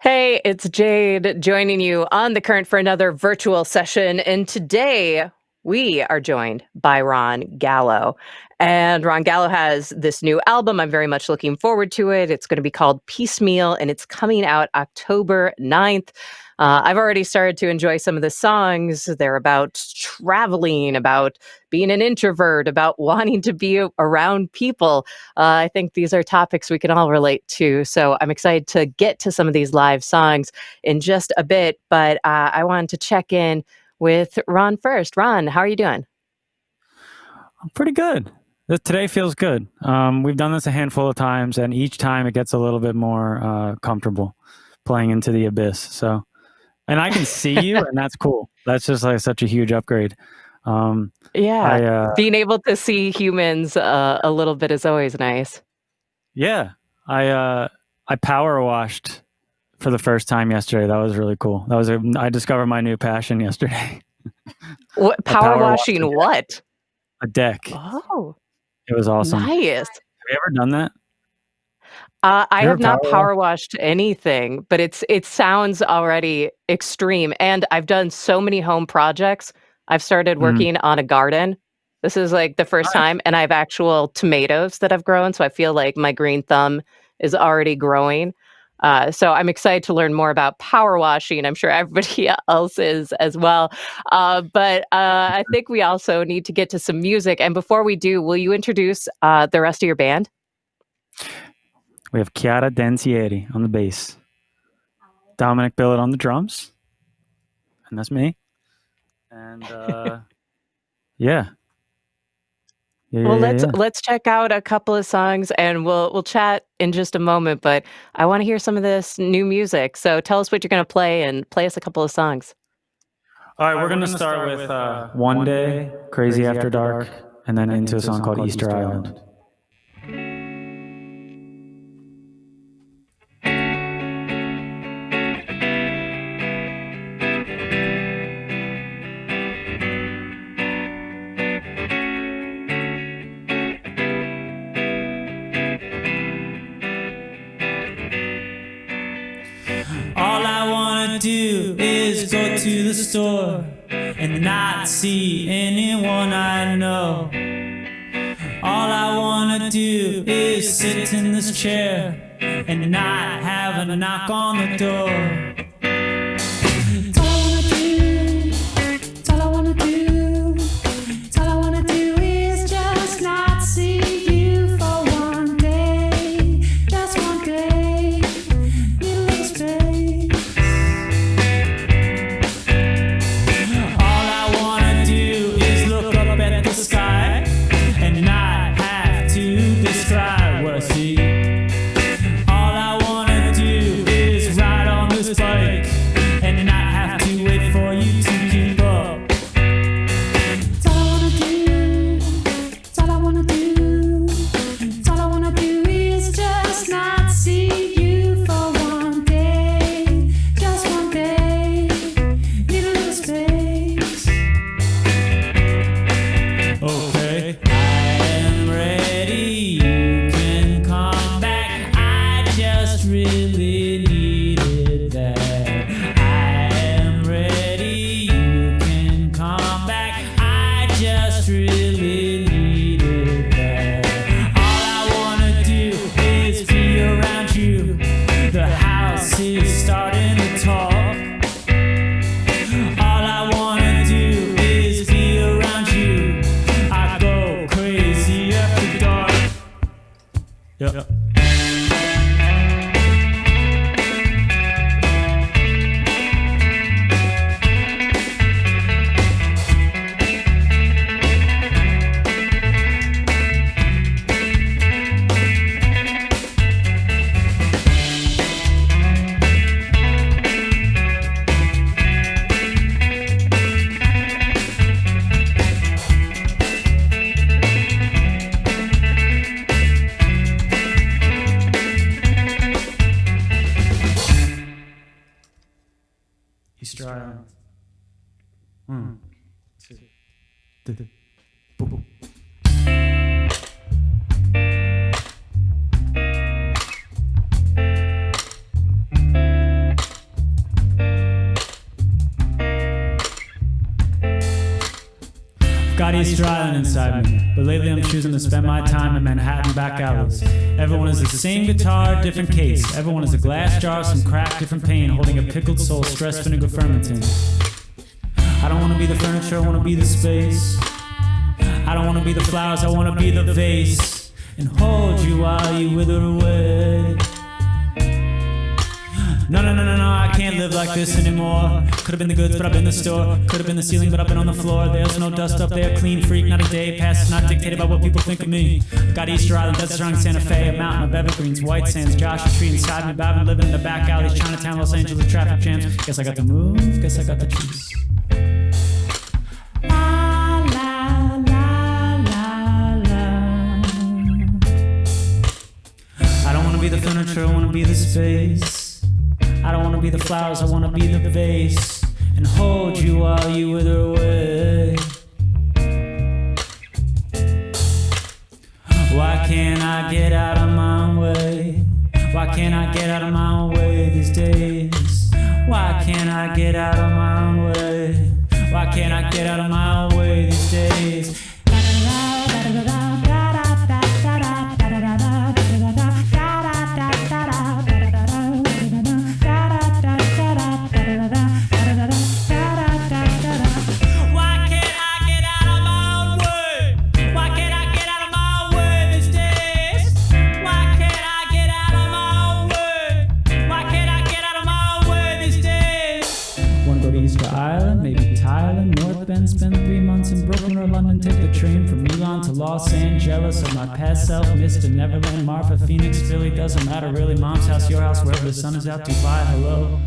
Hey, it's Jade joining you on the current for another virtual session. And today we are joined by Ron Gallo. And Ron Gallo has this new album. I'm very much looking forward to it. It's going to be called Piecemeal, and it's coming out October 9th. I've already started to enjoy some of the songs. They're about traveling, about being an introvert, about wanting to be around people. I think these are topics we can all relate to. So I'm excited to get to some of these live songs in just a bit. But I wanted to check in with Ron first. Ron, how are you doing? I'm pretty good. Today feels good. We've done this a handful of times, and each time it gets a little bit more comfortable playing into the abyss. So, and I can see you, and that's cool. That's just like such a huge upgrade. Yeah, I being able to see humans a little bit is always nice. yeah, I power washed for the first time yesterday. That was really cool. I discovered my new passion yesterday. What I power power washed washing? What? a deck. Oh, It was awesome. nice. Have you ever done that? I You ever have power not washed? power washed anything, but it sounds already extreme. And I've done so many home projects. I've started Mm, working on a garden. This is like the first nice. time, and I have actual tomatoes that I've grown. So I feel like my green thumb is already growing. So I'm excited to learn more about power washing. I'm sure everybody else is as well. But I think we also need to get to some music. And before we do, will you introduce the rest of your band? We have Chiara Denzieri on the bass, Dominic Billet on the drums, and that's me. And yeah, yeah, yeah, Well, yeah, let's yeah. let's check out a couple of songs and we'll chat in just a moment, but I want to hear some of this new music. So tell us what you're going to play and play us a couple of songs. All right, we're gonna start with "One Day," "Crazy After Dark," and then into a song called "Easter Island." All I wanna do is go to the store and not see anyone I know. All I wanna do is sit in this chair and not have a knock on the door. It's all I wanna do. It's all I wanna do. It's all I wanna do is just not see you for one day. Just one day. Need a little space. All I wanna do is look up at the sky and not have to describe what I see. All I wanna do is ride on this bike and not have to wait for you to keep up. It's all I wanna do. It's all I wanna do. It's all I wanna do is just not see you for one day. Just one day. Need a little space. Okay, I am ready. You can come back. I just really needed that. I am ready. You can come back. I just really needed that. All I wanna do is be around you. The house is starting to talk. All I wanna do is be around you. I go crazy after dark. Yep. Easter Island. One, two, three, boom. Easter Island inside me, but lately I'm choosing to spend my time in Manhattan back alleys. Everyone is the same guitar, different case. Everyone is a glass jar, some crack, different pain, holding a pickled soul, stress vinegar fermenting. I don't want to be the furniture, I want to be the space. I don't want to be the flowers, I want to be the vase, and hold you while you wither away. No, I can't live like this anymore. Could've been the goods, but I've been the store. Could've been the ceiling, but I've been on the floor. There's no dust up there, clean freak, not a day past, not dictated by what people think of me. Got Easter Island, Desert Strong, Santa Fe, a mountain of evergreens, white sands, Joshua Tree inside me, but I've been living in the back alleys, Chinatown, Los Angeles, traffic jams. Guess I got the move, guess I got the juice. I don't wanna be the furniture, I wanna be the space. I don't want to be the flowers, I want to be the vase, and hold you while you wither away. Why can't I get out of my way? Why can't I get out of my way these days? Why can't I get out of my way? Why can't I get out of my way these days? Spend 3 months in Brooklyn or London, take the train from Milan to Los Angeles. Of my past self, Mr. Neverland, Marfa, Phoenix, Philly, doesn't matter really. Mom's house, your house, wherever the sun is out, Dubai, hello.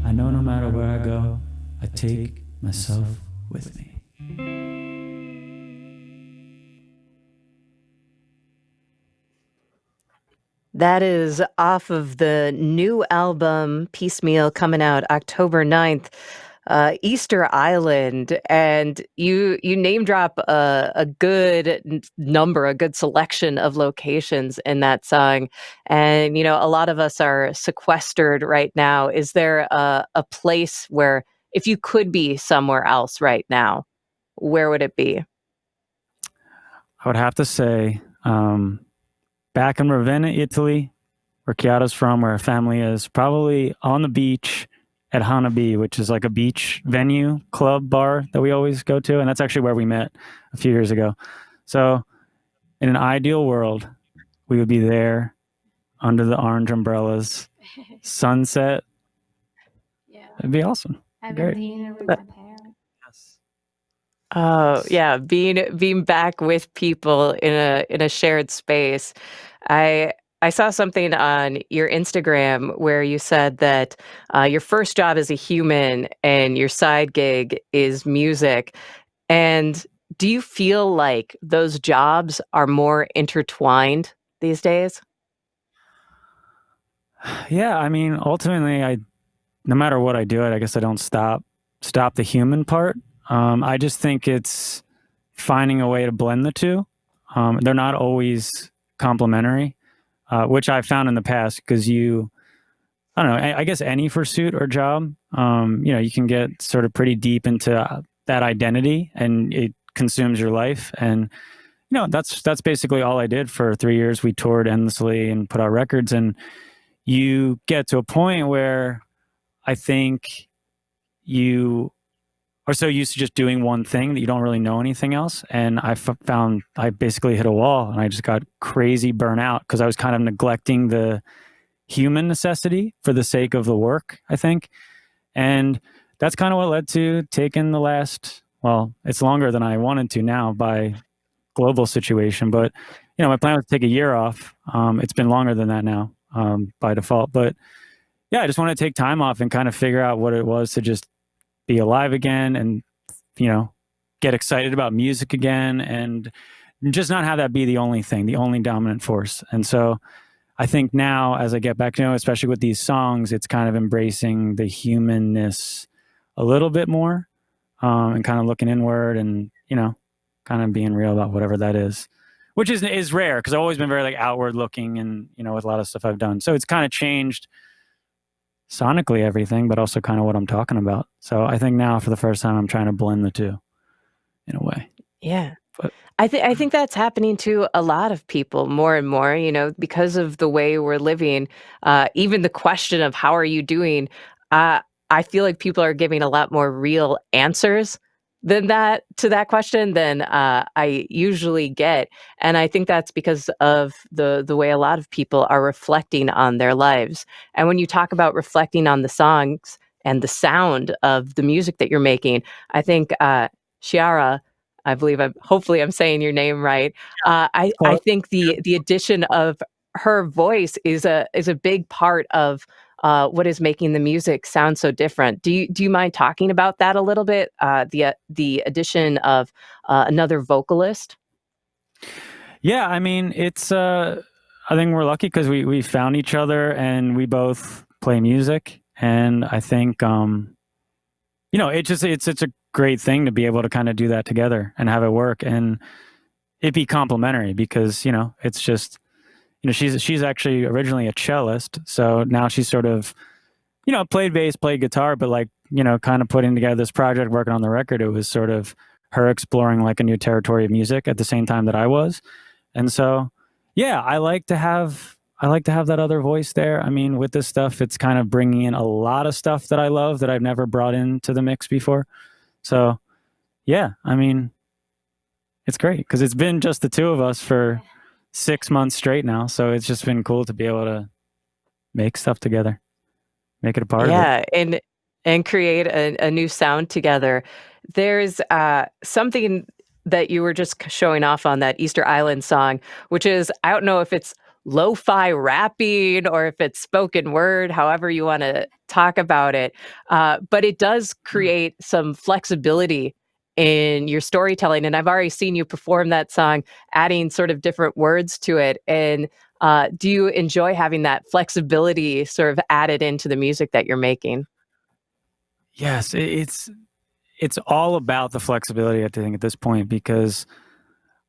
I know no matter where I go, I take myself with me. That is off of the new album, Piecemeal, coming out October 9th. Easter Island, and you name drop a good number, a good selection of locations in that song. And a lot of us are sequestered right now. Is there a place where, if you could be somewhere else right now, where would it be? I would have to say back in Ravenna, Italy, where Chiara's from, where her family is, probably on the beach at Hanabi, which is like a beach venue, club, bar that we always go to. And that's actually where we met a few years ago. So in an ideal world, we would be there under the orange umbrellas, sunset. Yeah. It'd be awesome. Having dinner with my parents. Yes. Oh yeah, being back with people in a shared space. I saw something on your Instagram where you said that your first job as a human and your side gig is music. And do you feel like those jobs are more intertwined these days? Yeah, I mean, ultimately, no matter what I do, I guess I don't stop the human part. I just think it's finding a way to blend the two. They're not always complementary. Which I've found in the past, because I don't know, I guess any pursuit or job, you can get sort of pretty deep into that identity, and it consumes your life. And, that's basically all I did for 3 years. We toured endlessly and put out records, and you get to a point where I think you are so used to just doing one thing that you don't really know anything else. And I found I basically hit a wall, and I just got crazy burnout because I was kind of neglecting the human necessity for the sake of the work, I think. And that's kind of what led to taking it's longer than I wanted to now by global situation. But, my plan was to take a year off. It's been longer than that now by default. But yeah, I just wanted to take time off and kind of figure out what it was to just be alive again, and get excited about music again, and just not have that be the only thing, the only dominant force. And so I think now, as I get back, especially with these songs, it's kind of embracing the humanness a little bit more, and kind of looking inward, and kind of being real about whatever that is, which is rare, because I've always been very outward looking, and with a lot of stuff I've done. So it's kind of changed sonically everything, but also kind of what I'm talking about. So I think now, for the first time, I'm trying to blend the two in a way. Yeah. But I think that's happening to a lot of people more and more, because of the way we're living. Even the question of "How are you doing?" Uh, I feel like people are giving a lot more real answers than that to that question than I usually get, and I think that's because of the way a lot of people are reflecting on their lives. And when you talk about reflecting on the songs and the sound of the music that you're making, I think Chiara, I believe hopefully I'm saying your name right. I well, think the addition of her voice is a big part of what is making the music sound so different. Do you mind talking about that a little bit? The addition of another vocalist. yeah, I mean, it's I think we're lucky because we found each other and we both play music, and I think it's such a great thing to be able to kind of do that together and have it work and it be complementary because it's just she's actually originally a cellist, so now she's sort of played bass, played guitar, but like kind of putting together this project, working on the record, it was sort of her exploring like a new territory of music at the same time that I was. And so, yeah, I like to have that other voice there. I mean, with this stuff, it's kind of bringing in a lot of stuff that I love that I've never brought into the mix before. So, yeah, I mean, it's great because it's been just the two of us for 6 months straight now. So it's just been cool to be able to make stuff together, make it a part of it. Yeah, and create a new sound together. There's, something that you were just showing off on that Easter Island song, which is I don't know if it's lo-fi rapping or if it's spoken word, however you wanna talk about it, but it does create some flexibility in your storytelling, and I've already seen you perform that song, adding sort of different words to it, and do you enjoy having that flexibility sort of added into the music that you're making? Yes, it's all about the flexibility, I think, at this point because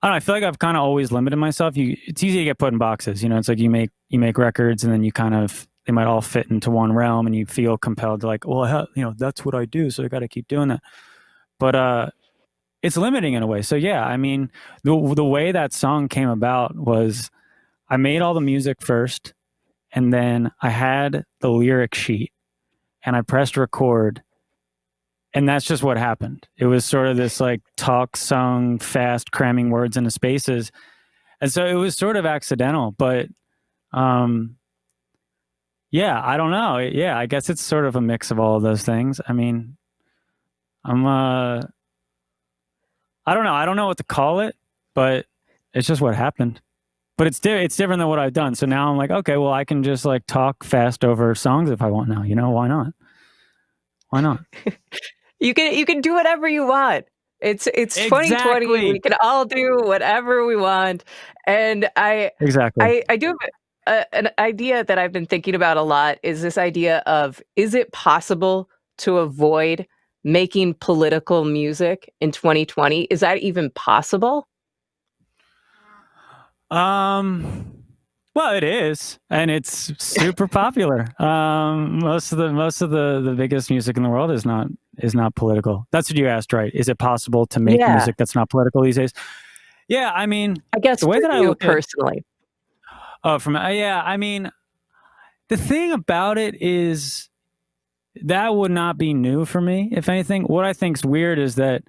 I don't know. I feel like I've kind of always limited myself. It's easy to get put in boxes. It's like you make records, and then you kind of they might all fit into one realm, and you feel compelled to like, well, that's what I do, so I got to keep doing that. But it's limiting in a way. So yeah, I mean, the way that song came about was I made all the music first, and then I had the lyric sheet, and I pressed record, and that's just what happened. It was sort of this like talk song fast cramming words into spaces. And so it was sort of accidental, but um yeah, I don't know. Yeah, I guess it's sort of a mix of all of those things. I mean, I'm I don't know. I don't know what to call it, but it's just what happened. But it's different than what I've done. So now I'm like, okay, well, I can just like talk fast over songs if I want now. Why not? Why not? You can do whatever you want. It's 2020, we Exactly. can all do whatever we want, and I Exactly. I I do have an idea that I've been thinking about a lot is this idea of, is it possible to avoid making political music in 2020? Is that even possible? Um, well, it is, and it's super popular. Most of the biggest music in the world is not political. That's what you asked, right? Is it possible to make Yeah, music that's not political these days? Yeah, I mean, I guess the way for that I you look at personally. from yeah, I mean, the thing about it is that would not be new for me. If anything, what I think's weird is that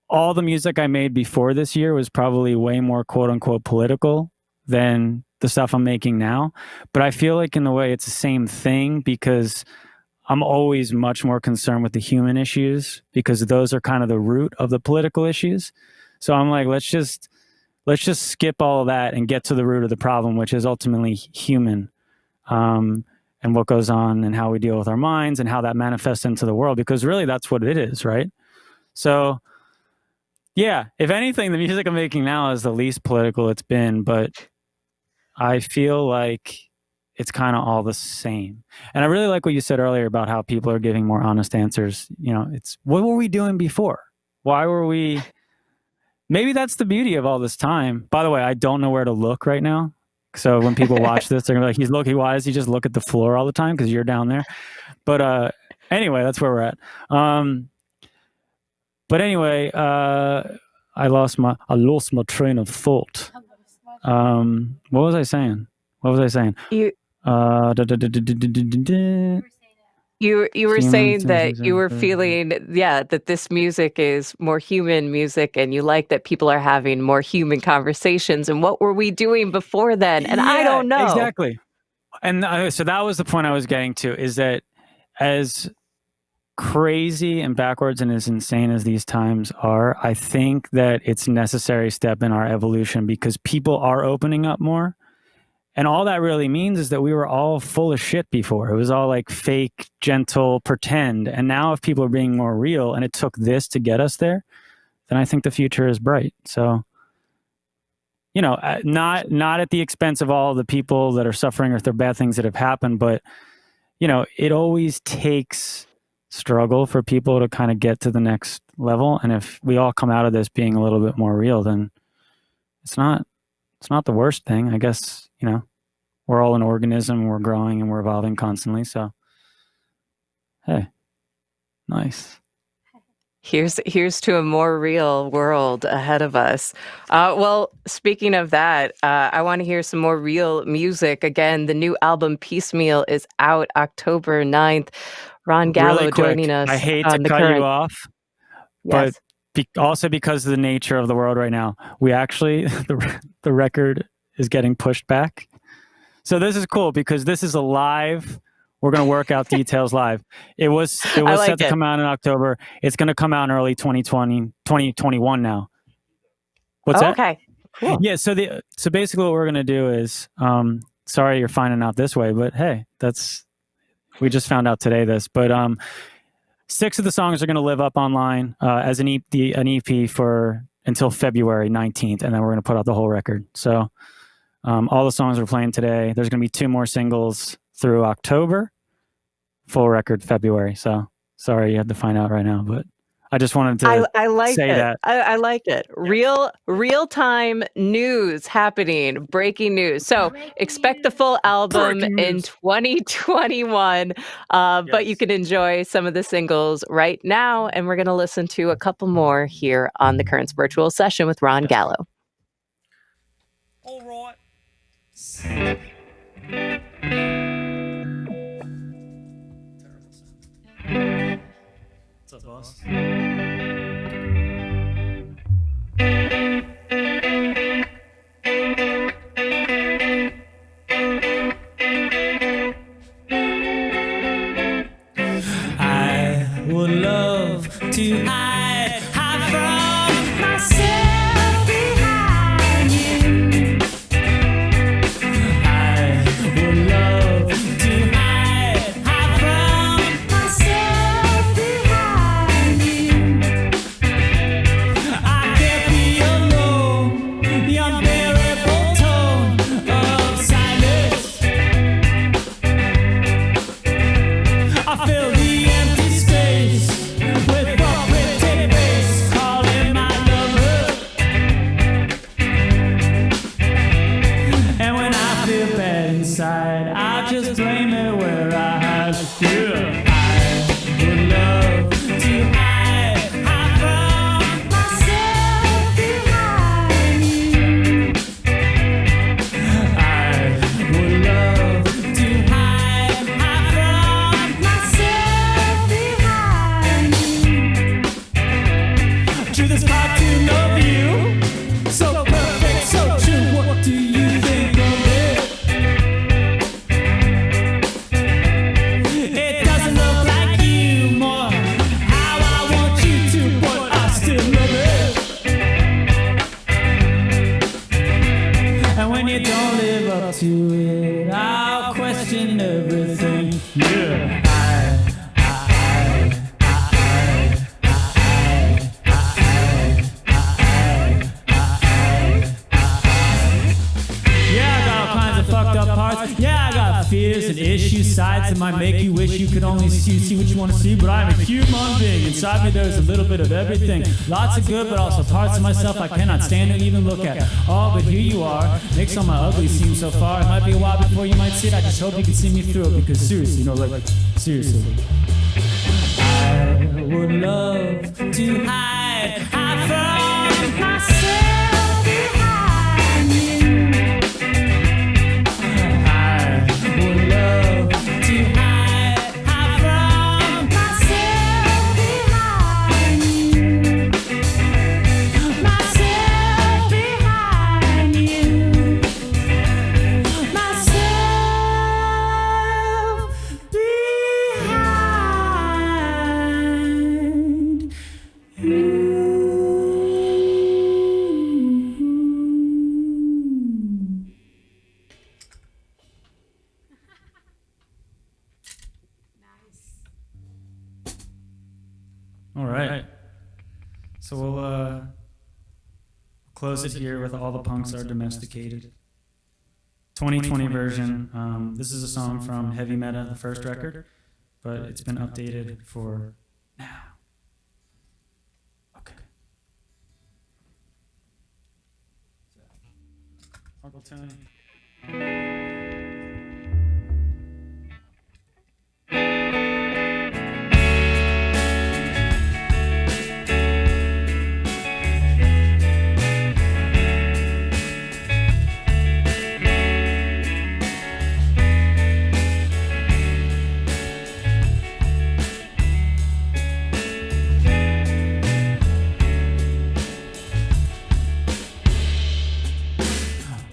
all the music I made before this year was probably way more quote unquote political than the stuff I'm making now. But I feel like in the way it's the same thing because I'm always much more concerned with the human issues because those are kind of the root of the political issues. So I'm like, let's just skip all of that and get to the root of the problem, which is ultimately human. Um, and what goes on and how we deal with our minds and how that manifests into the world because really that's what it is, right? So yeah, if anything, the music I'm making now is the least political it's been, but I feel like it's kind of all the same. And I really like what you said earlier about how people are giving more honest answers. It's what were we doing before? Why were we? Maybe that's the beauty of all this time. By the way, I don't know where to look right now. So when people watch this, they're gonna be like, "He's looking. Why does he just look at the floor all the time? Because you're down there." But anyway, that's where we're at. But anyway, I lost my train of thought. What was I saying? You Uh, da- da- da- da- da- da- da- da- you were Human saying that senses you were and- feeling, that this music is more human music, and you like that people are having more human conversations. And what were we doing before then? And I Yeah, don't know. exactly. And so that was the point I was getting to, is that as crazy and backwards and as insane as these times are, I think that it's a necessary step in our evolution, because people are opening up more. And all that really means is that we were all full of shit before. It was all like fake, gentle, pretend. And now if people are being more real, and it took this to get us there, then I think the future is bright. So, not at the expense of all the people that are suffering or if there are bad things that have happened, but, it always takes struggle for people to kind of get to the next level. And if we all come out of this being a little bit more real, then it's not the worst thing. I guess, we're all an organism, we're growing and we're evolving constantly. So, hey, nice. Here's to a more real world ahead of us. Well, speaking of that, I want to hear some more real music. Again, the new album Piecemeal is out October 9th. Ron Gallo Really quick, joining us I hate on to the cut current. you off, Yes. but also because of the nature of the world right now, we actually, the record is getting pushed back. So this is cool because this is a live. We're going to work out details live. It was set to come out in October. It's going to come out in early 2021 now. What's that? Okay. Cool. Yeah. So basically what we're going to do is, sorry you're finding out this way, but hey, we just found out today this, but 6 of the songs are going to live up online as an EP for until February 19th, and then we're going to put out the whole record. So all the songs we're playing today, there's going to be 2 more singles through October, full record February. So sorry you had to find out right now, but I just wanted to I like say it. that. I like it. Real time news happening, breaking news. So expect the full album Breaking in news. 2021, but you Yes. can enjoy some of the singles right now, and we're going to listen to a couple more here on the Currents Virtual Session with Ron Gallo. All right. What's up, boss? I would love to hide from myself behind you. I would love to hide from myself behind you. I can't be alone, the unbearable tone of silence. I fill the empty space with a pretty face calling my lover. And when I feel bad inside, I just blame it where I hide. Yeah. I would love to hide from myself behind you. I would love to hide from myself behind you. To this cartoon of you, so perfect, so true. What do you think of it? It doesn't look like you more. How I want you to, but I still love it. And when you don't live up to it, I'll question everything. Yeah. Yeah, I got all kinds of fucked up parts. Yeah, I got fears and issues, sides that might make you wish you could only see what you want to see. But I'm a human being. Inside me there's a little bit of everything. Lots of good, but also parts of myself I cannot stand to even look at. Oh, but here you are. Makes all my ugly seem so far. It might be a while before you might see it. I just hope you can see me through it, because seriously, seriously. I would love to hide from So we'll close it here with All the Punks Are Domesticated. 2020 version. This is a song from Heavy Meta, the first record, but it's been updated for now. Okay. Uncle Tony.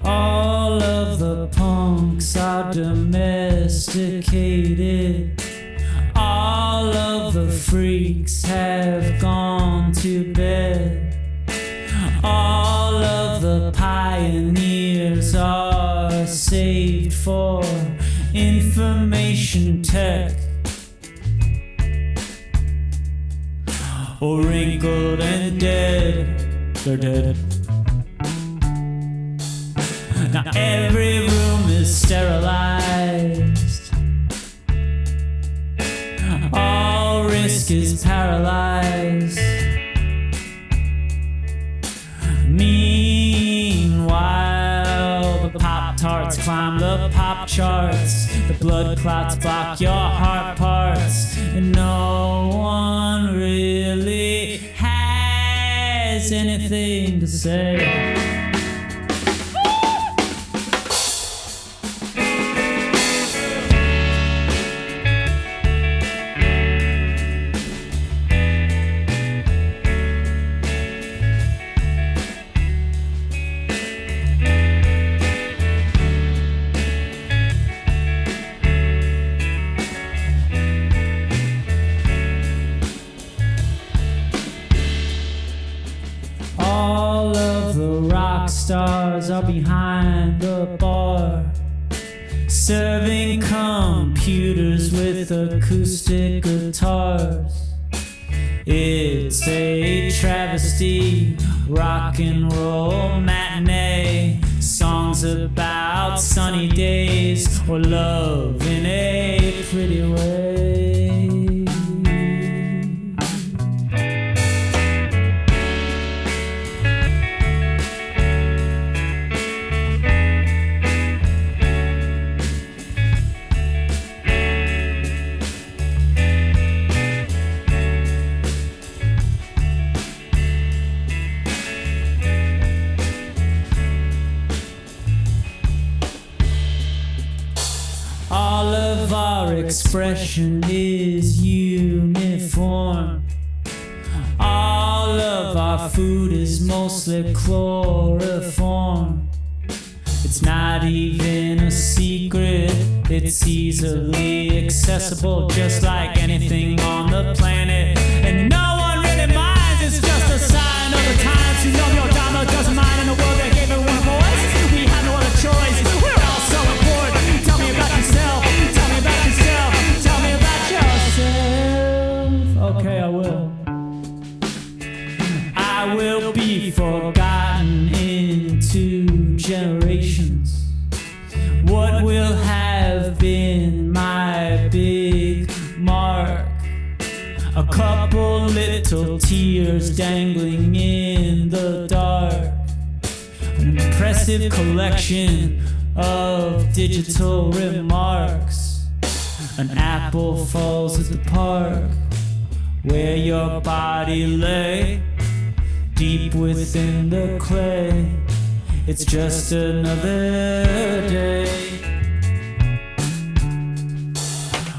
All of the punks are domesticated. All of the freaks have gone to bed. All of the pioneers are saved for information tech. Or wrinkled and dead. They're dead. Now every room is sterilized. All risk is paralyzed. Meanwhile, the Pop-Tarts climb the pop charts. The blood clots block your heart parts. And no one really has anything to say. All of the rock stars are behind the bar, serving computers with acoustic guitars. It's a travesty, rock and roll matinee, songs about sunny days or love in a pretty way. All of our expression is uniform. All of our food is mostly chloroform. It's not even a secret, it's easily accessible, just like anything on the planet. And no one really minds, it's just a sign of the times. You know your drama doesn't mind in a world that gave everyone a voice. We have no other choice, we're all so important. Tell me about yourself, tell me about yourself, tell me about yourself. Okay, I will. I will be forgotten in 2 generations. What will have been my big mark? A couple little tears dangling in the dark. An impressive collection of digital remarks. An apple falls at the park where your body lay, deep within the clay. It's just another day.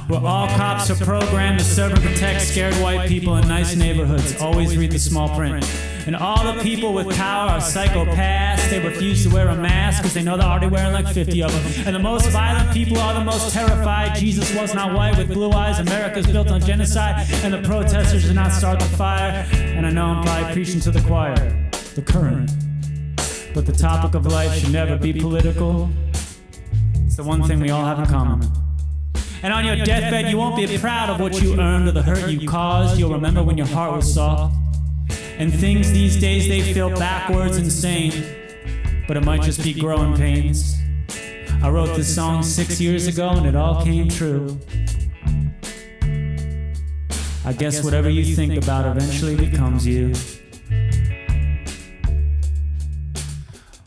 Well, all cops are programmed to serve and protect scared white people in nice neighborhoods. Always read the small print. And all the people with power are psychopaths. They refuse to wear a mask because they know they're already wearing like 50 of them. And the most violent people are the most terrified. Jesus was not white with blue eyes. America's built on genocide. And the protesters did not start the fire. And I know I'm probably preaching to the choir, the current. But the topic of life should never be political. It's the one thing we all have in common. And on your deathbed, you won't be proud of what you earned or the hurt you caused. You'll remember when your heart was soft. And things these days they feel backwards and sane, but it might just be growing pains. I wrote this song 6 years ago and it all came true. I guess whatever you think about eventually becomes you.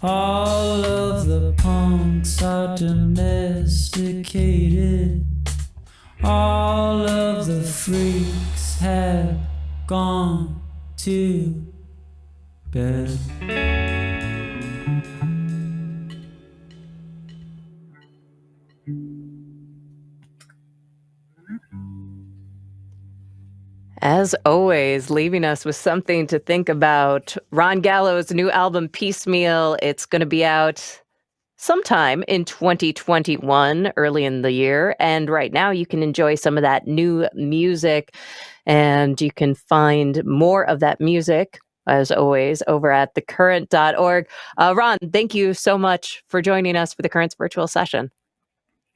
All of the punks are domesticated. All of the freaks have gone to bed. As always, leaving us with something to think about. Ron Gallo's new album, Piecemeal, it's going to be out sometime in 2021, early in the year. And right now, you can enjoy some of that new music. And you can find more of that music, as always, over at thecurrent.org. Ron, thank you so much for joining us for the Current's virtual session.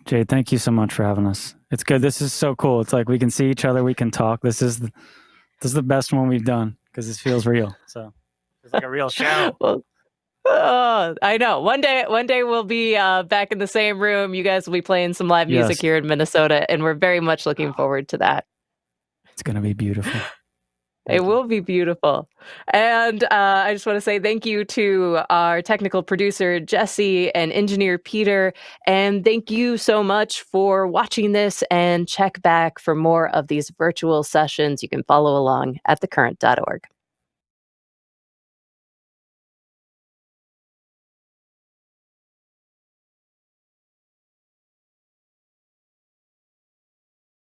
Jay, thank you so much for having us. It's good. This is so cool. It's like we can see each other, we can talk. This is the best one we've done because this feels real. So it's like a real show. Well, I know. One day we'll be back in the same room. You guys will be playing some live music Yes. here in Minnesota, and we're very much looking forward to that. It's going to be beautiful. It will be beautiful. And I just want to say thank you to our technical producer, Jesse, and engineer, Peter. And thank you so much for watching this, and check back for more of these virtual sessions. You can follow along at thecurrent.org.